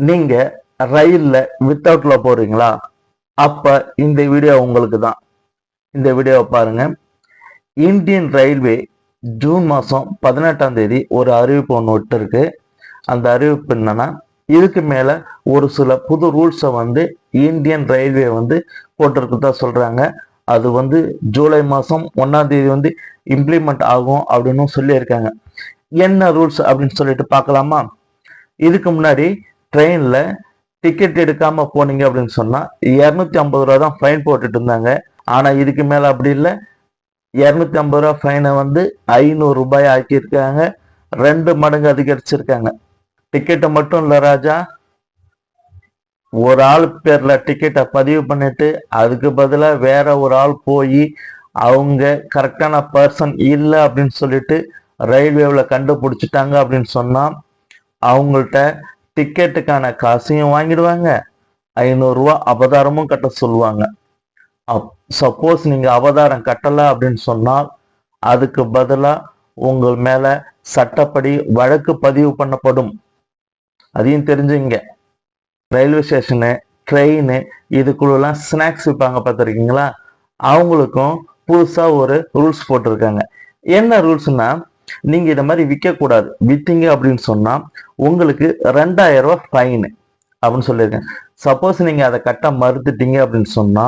நீங்க ரயில்ல வித்தவுட்ல போறீங்களா? அப்ப இந்த வீடியோ உங்களுக்கு தான். இந்த வீடியோவை பாருங்க. இந்தியன் ரயில்வே ஜூன் மாசம் 18ஆம் தேதி ஒரு அறிவிப்பு ஒன்று விட்டு இருக்கு. அந்த அறிவிப்பு என்னன்னா, இதுக்கு மேல ஒரு சில புது ரூல்ஸை இந்தியன் ரயில்வே போட்டிருக்கதா சொல்றாங்க. அது ஜூலை மாசம் 1ஆம் தேதி இம்ப்ளிமெண்ட் ஆகும் அப்படின்னு சொல்லியிருக்காங்க. என்ன ரூல்ஸ் அப்படின்னு சொல்லிட்டு பார்க்கலாமா? இதுக்கு முன்னாடி ட்ரெயின்ல டிக்கெட் எடுக்காம போனீங்க அப்படின்னு சொன்னா 250 ரூபா தான் ஃபைன் போட்டுட்டு இருந்தாங்க. ஆனா இதுக்கு மேல அப்படி இல்லை. 250 ரூபா ஃபைனை 500 ரூபாய் ஆக்கியிருக்காங்க. 2 மடங்கு அதிகரிச்சிருக்காங்க. டிக்கெட்டை மட்டும் இல்ல ராஜா, ஒரு ஆள் பேர்ல டிக்கெட்டை பதிவு பண்ணிட்டு அதுக்கு பதிலாக வேற ஒரு ஆள் போய் அவங்க கரெக்டான பர்சன் இல்லை அப்படின்னு சொல்லிட்டு ரயில்வேவில் கண்டுபிடிச்சிட்டாங்க அப்படின்னு சொன்னா அவங்கள்ட்ட டிக்கெட்டுக்கான காசையும் வாங்கிடுவாங்க, 500 ரூபா அபதாரமும் கட்ட சொல்லுவாங்க. சப்போஸ் நீங்க அபதாரம் கட்டல அப்படின்னு சொன்னால் அதுக்கு பதிலா உங்கள் மேல சட்டப்படி வழக்கு பதிவு பண்ணப்படும். அதையும் தெரிஞ்சுங்க. ரயில்வே ஸ்டேஷனு, ட்ரெயின் இதுக்குள்ளலாம் ஸ்நாக்ஸ் விற்பாங்க பார்த்துருக்கீங்களா? அவங்களுக்கும் புதுசா ஒரு ரூல்ஸ் போட்டிருக்காங்க. என்ன ரூல்ஸ்னா, நீங்க இதை மாதிரி விற்க கூடாது. வித்தீங்க அப்படின்னு சொன்னா உங்களுக்கு 2000 ரூபாய் ஃபைனு அப்படின்னு சொல்லியிருக்கேன். சப்போஸ் நீங்க அதை கட்ட மறுத்துட்டீங்க அப்படின்னு சொன்னா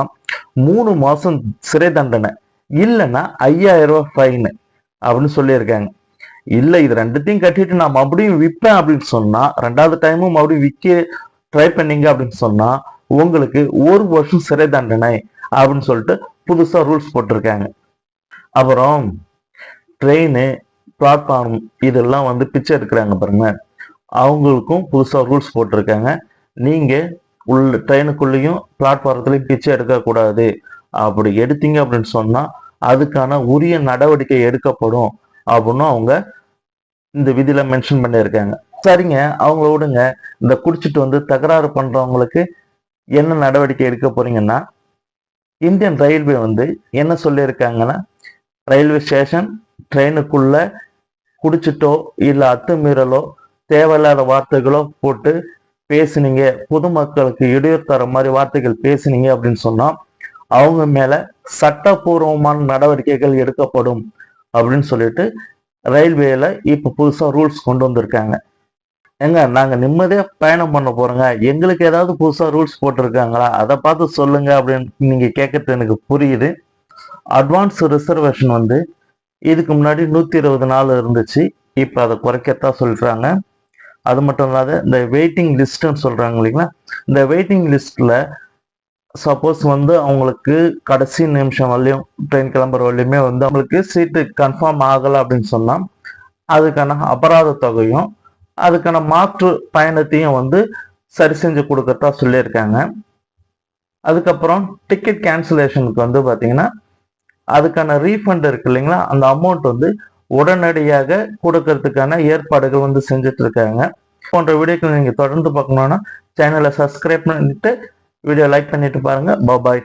3 மாசம் சிறை தண்டனை, இல்லைன்னா 5000 ரூபாய் ஃபைனு அப்படின்னு சொல்லியிருக்காங்க. இல்லை இது ரெண்டுத்தையும் கட்டிட்டு நான் மறுபடியும் விற்பேன் அப்படின்னு சொன்னா, 2வது டைமும் மறுபடியும் விற்க ட்ரை பண்ணீங்க அப்படின்னு சொன்னா உங்களுக்கு 1 வருஷம் சிறை தண்டனை அப்படின்னு சொல்லிட்டு புதுசா ரூல்ஸ் போட்டிருக்காங்க. அப்புறம் ட்ரெயின் பிளாட்ஃபார்ம் இதெல்லாம் பிச்சை எடுக்கிறாங்க பாருங்க, அவங்களுக்கும் புதுசா ரூல்ஸ் போட்டிருக்காங்க. நீங்க உள்ள ட்ரெயினுக்குள்ளேயும் பிளாட்ஃபாரத்துலையும் பிச்சை எடுக்கக்கூடாது. அப்படி எடுத்தீங்க அப்படின்னு சொன்னா அதுக்கான உரிய நடவடிக்கை எடுக்கப்படும் அப்படின்னு அவங்க இந்த விதியில மென்ஷன் பண்ணியிருக்காங்க. சரிங்க, அவங்கள விடுங்க. இந்த குடிச்சிட்டு தகராறு பண்றவங்களுக்கு என்ன நடவடிக்கை எடுக்க போறீங்கன்னா, இந்தியன் ரயில்வே என்ன சொல்லியிருக்காங்கன்னா, ரயில்வே ஸ்டேஷன் ட்ரெயினுக்குள்ள குடிச்சிட்டோ இல்லை அத்துமீறலோ தேவையில்லாத வார்த்தைகளோ போட்டு பேசுனீங்க, பொதுமக்களுக்கு இடையூறு தர மாதிரி வார்த்தைகள் பேசுனீங்க அப்படின்னு சொன்னா அவங்க மேல சட்டப்பூர்வமான நடவடிக்கைகள் எடுக்கப்படும் அப்படின்னு சொல்லிட்டு ரயில்வேல இப்ப புதுசா ரூல்ஸ் கொண்டு வந்திருக்காங்க. ஏங்க, நாங்க நிம்மதியா பயணம் பண்ண போறோங்க, எங்களுக்கு ஏதாவது புதுசா ரூல்ஸ் போட்டிருக்காங்களா, அதை பார்த்து சொல்லுங்க அப்படின்னு நீங்க கேட்கறது எனக்கு புரியுது. அட்வான்ஸ் ரிசர்வேஷன் இதுக்கு முன்னாடி 120 நாள் இருந்துச்சு. இப்ப அதை குறைக்கத்தான் சொல்றாங்க. அது மட்டும் இல்லாத இந்த வெயிட்டிங் லிஸ்ட்னு சொல்றாங்க இல்லைங்களா, இந்த வெயிட்டிங் லிஸ்ட்ல சப்போஸ் அவங்களுக்கு கடைசி நிமிஷம் வரலையும் ட்ரெயின் கிளம்புற வரலையுமே அவங்களுக்கு சீட்டு கன்ஃபார்ம் ஆகலை அப்படின்னு சொன்னா அதுக்கான அபராத தொகையும் அதுக்கான மாற்று பயணத்தையும் சரி செஞ்சு கொடுக்கறதா சொல்லியிருக்காங்க. அதுக்கப்புறம் டிக்கெட் கேன்சலேஷனுக்கு பார்த்தீங்கன்னா அதுக்கான ரீஃபண்ட் இருக்கு இல்லைங்களா, அந்த அமௌண்ட் உடனடியாக கொடுக்கறதுக்கான ஏற்பாடுகள் செஞ்சுட்டு இருக்காங்க. போன்ற வீடியோக்கள் நீங்க தொடர்ந்து பார்க்கணும்னா சேனலை சப்ஸ்கிரைப் பண்ணிட்டு வீடியோ லைக் பண்ணிட்டு பாருங்க. பாய்.